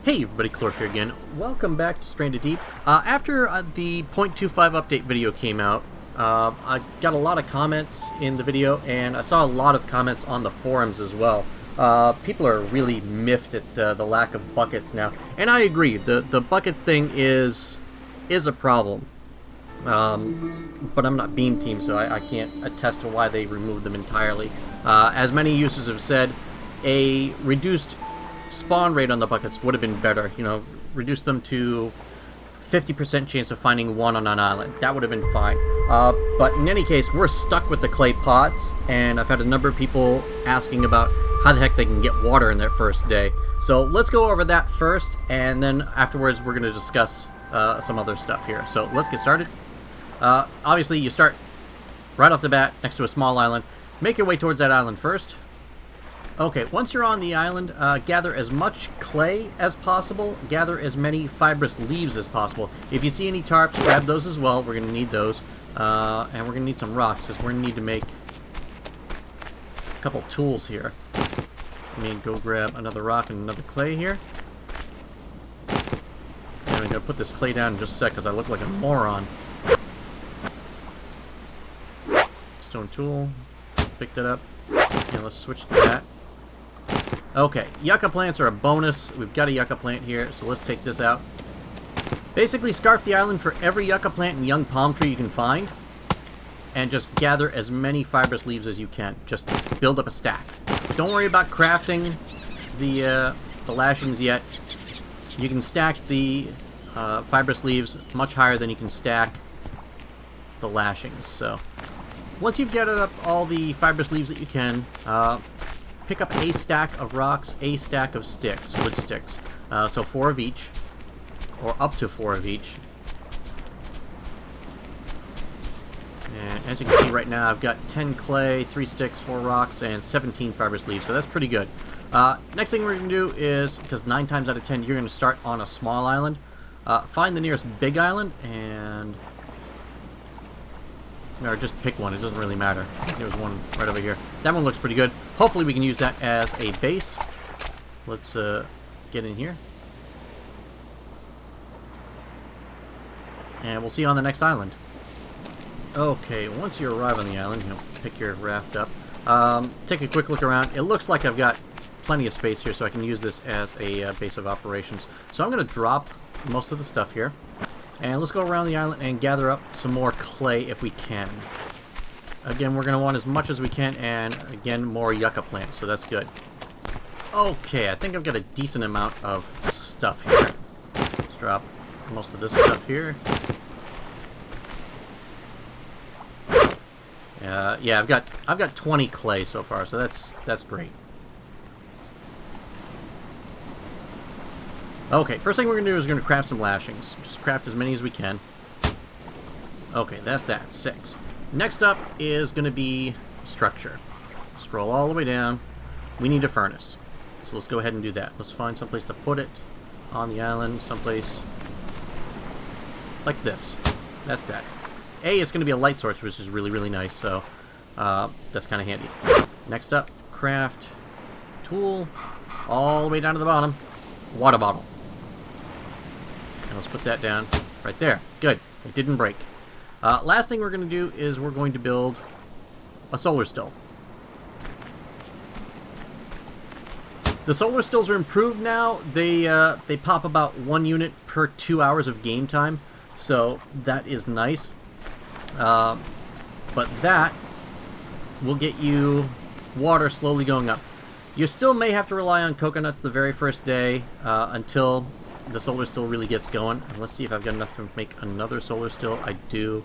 Hey everybody, Clorf here again. Welcome back to Stranded Deep. After the 0.25 update video came out, I got a lot of comments in the video, and I saw a lot of comments on the forums as well. People are really miffed at the lack of buckets now, and I agree. The bucket thing is a problem. But I'm not Beam Team, so I can't attest to why they removed them entirely. As many users have said, a reduced spawn rate on the buckets would have been better. You know, reduce them to 50% chance of finding one on an island. That would have been fine. But in any case, we're stuck with the clay pots, and I've had a number of people asking about how the heck they can get water in their first day. So let's go over that first, and then afterwards we're going to discuss some other stuff here. So let's get started. Obviously, you start right off the bat next to a small island. Make your way towards that island first. Okay, once you're on the island, gather as much clay as possible, gather as many fibrous leaves as possible. If you see any tarps, grab those as well. We're going to need those. And we're going to need some rocks, because we're going to need to make a couple tools here. Let me go grab another rock and another clay here. And I'm going to put this clay down in just a sec, because I look like a moron. Stone tool. Pick that up. And let's switch to that. Okay, yucca plants are a bonus. We've got a yucca plant here, so let's take this out. Basically, scarf the island for every yucca plant and young palm tree you can find, and just gather as many fibrous leaves as you can. Just build up a stack. Don't worry about crafting the lashings yet. You can stack the fibrous leaves much higher than you can stack the lashings. So once you've gathered up all the fibrous leaves that you can, pick up a stack of rocks, a stack of sticks, wood sticks. So 4 of each, or up to 4 of each. And as you can see right now, I've got 10 clay, 3 sticks, 4 rocks, and 17 fibrous leaves, so that's pretty good. Next thing we're going to do is, because 9 times out of 10 you're going to start on a small island, find the nearest big island, and or just pick one, it doesn't really matter. There's one right over here. That one looks pretty good. Hopefully we can use that as a base. Let's get in here. And we'll see you on the next island. Okay, once you arrive on the island, you'll pick your raft up. Take a quick look around. It looks like I've got plenty of space here, so I can use this as a base of operations. So I'm going to drop most of the stuff here. And let's go around the island and gather up some more clay if we can. Again, we're going to want as much as we can, and again, more yucca plants, so that's good. Okay, I think I've got a decent amount of stuff here. Let's drop most of this stuff here. Yeah, I've got 20 clay so far, so that's great. Okay, first thing we're going to do is we're going to craft some lashings. Just craft as many as we can. Okay, that's that. 6. Next up is going to be structure. Scroll all the way down. We need a furnace. So let's go ahead and do that. Let's find someplace to put it on the island. Someplace like this. That's that. It's going to be a light source, which is really, really nice. So that's kind of handy. Next up, craft tool all the way down to the bottom. Water bottle. And let's put that down right there. Good. It didn't break. Last thing we're going to do is we're going to build a solar still. The solar stills are improved now. They pop about 1 unit per 2 hours of game time, so that is nice. But that will get you water slowly going up. You still may have to rely on coconuts the very first day until the solar still really gets going. And let's see if I've got enough to make another solar still. I do.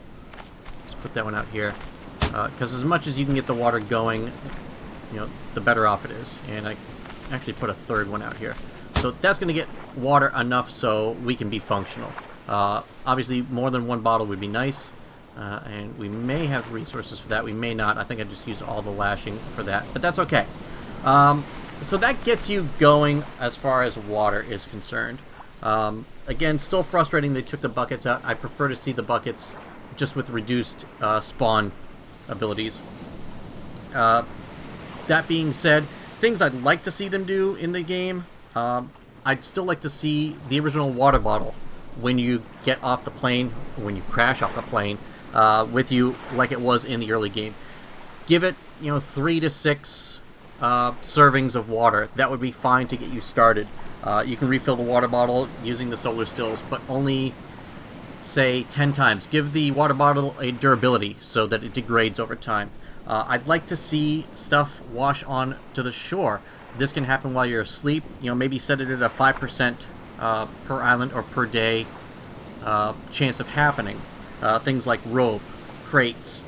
Let's put that one out here. Because as much as you can get the water going, you know, the better off it is. And I actually put a third one out here. So that's going to get water enough so we can be functional. Obviously, more than 1 bottle would be nice. And we may have resources for that. We may not. I think I just used all the lashing for that. But that's okay. So that gets you going as far as water is concerned. Again, still frustrating they took the buckets out. I prefer to see the buckets just with reduced spawn abilities. That being said, things I'd like to see them do in the game, I'd still like to see the original water bottle when you get off the plane, when you crash off the plane, with you like it was in the early game. Give it, 3 to 6 servings of water. That would be fine to get you started. You can refill the water bottle using the solar stills, but only, say, 10 times. Give the water bottle a durability so that it degrades over time. I'd like to see stuff wash on to the shore. This can happen while you're asleep. Maybe set it at a 5% per island or per day chance of happening. Things like rope, crates,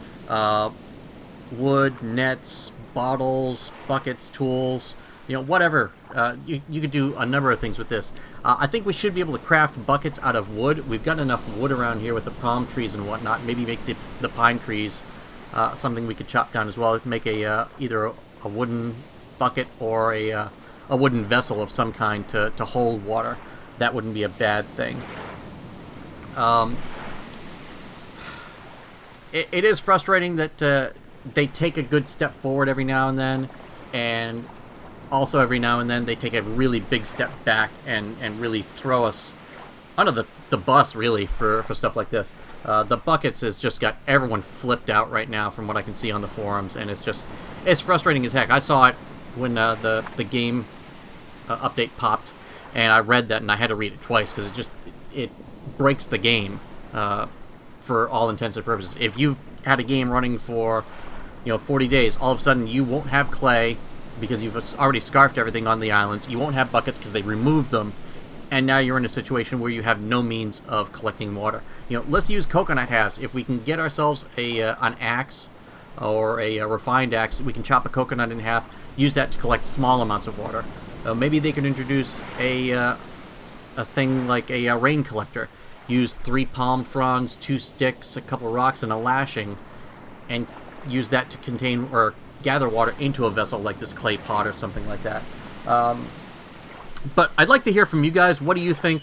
wood, nets, bottles, buckets, tools, whatever. You could do a number of things with this. I think we should be able to craft buckets out of wood. We've got enough wood around here with the palm trees and whatnot. Maybe make the pine trees something we could chop down as well. Make either a wooden bucket or a wooden vessel of some kind to hold water. That wouldn't be a bad thing. It is frustrating that they take a good step forward every now and then, and also every now and then they take a really big step back and really throw us under the bus, really, for stuff like this. The buckets has just got everyone flipped out right now from what I can see on the forums, and it's frustrating as heck. I saw it when the game update popped, and I read that, and I had to read it twice because it breaks the game for all intents and purposes. If you've had a game running for 40 days, all of a sudden you won't have clay because you've already scarfed everything on the islands. You won't have buckets because they removed them, and now you're in a situation where you have no means of collecting water. Let's use coconut halves. If we can get ourselves an axe or a refined axe, we can chop a coconut in half, use that to collect small amounts of water. Maybe they could introduce a thing like a rain collector. Use 3 palm fronds, 2 sticks, a couple rocks, and a lashing, and use that to contain or gather water into a vessel like this clay pot or something like that. But I'd like to hear from you guys. What do you think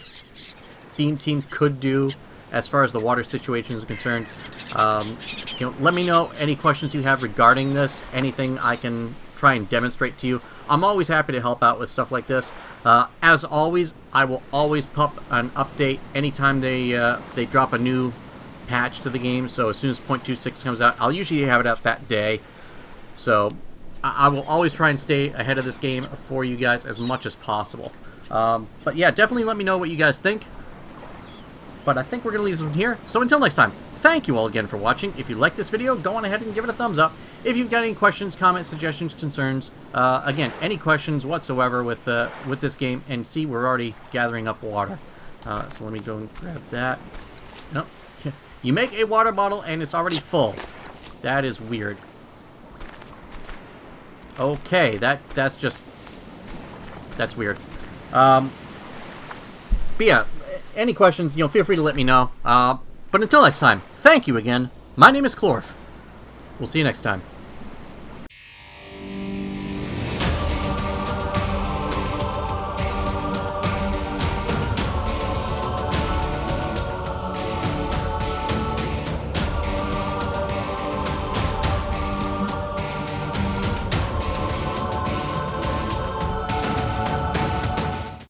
Beam Team could do as far as the water situation is concerned? Let me know any questions you have regarding this, anything I can try and demonstrate to you. I'm always happy to help out with stuff like this. As always, I will always pop an update anytime they drop a new patch to the game. So as soon as 0.26 comes out, I'll usually have it out that day. So I will always try and stay ahead of this game for you guys as much as possible. But yeah, definitely let me know what you guys think. But I think we're going to leave this one here. So until next time, thank you all again for watching. If you like this video, go on ahead and give it a thumbs up. If you've got any questions, comments, suggestions, concerns, again, any questions whatsoever with this game, and see, we're already gathering up water. So let me go and grab that. Nope. You make a water bottle and it's already full. That is weird. Okay, that's weird. But yeah, any questions, feel free to let me know. But until next time, thank you again. My name is Clorf. We'll see you next time.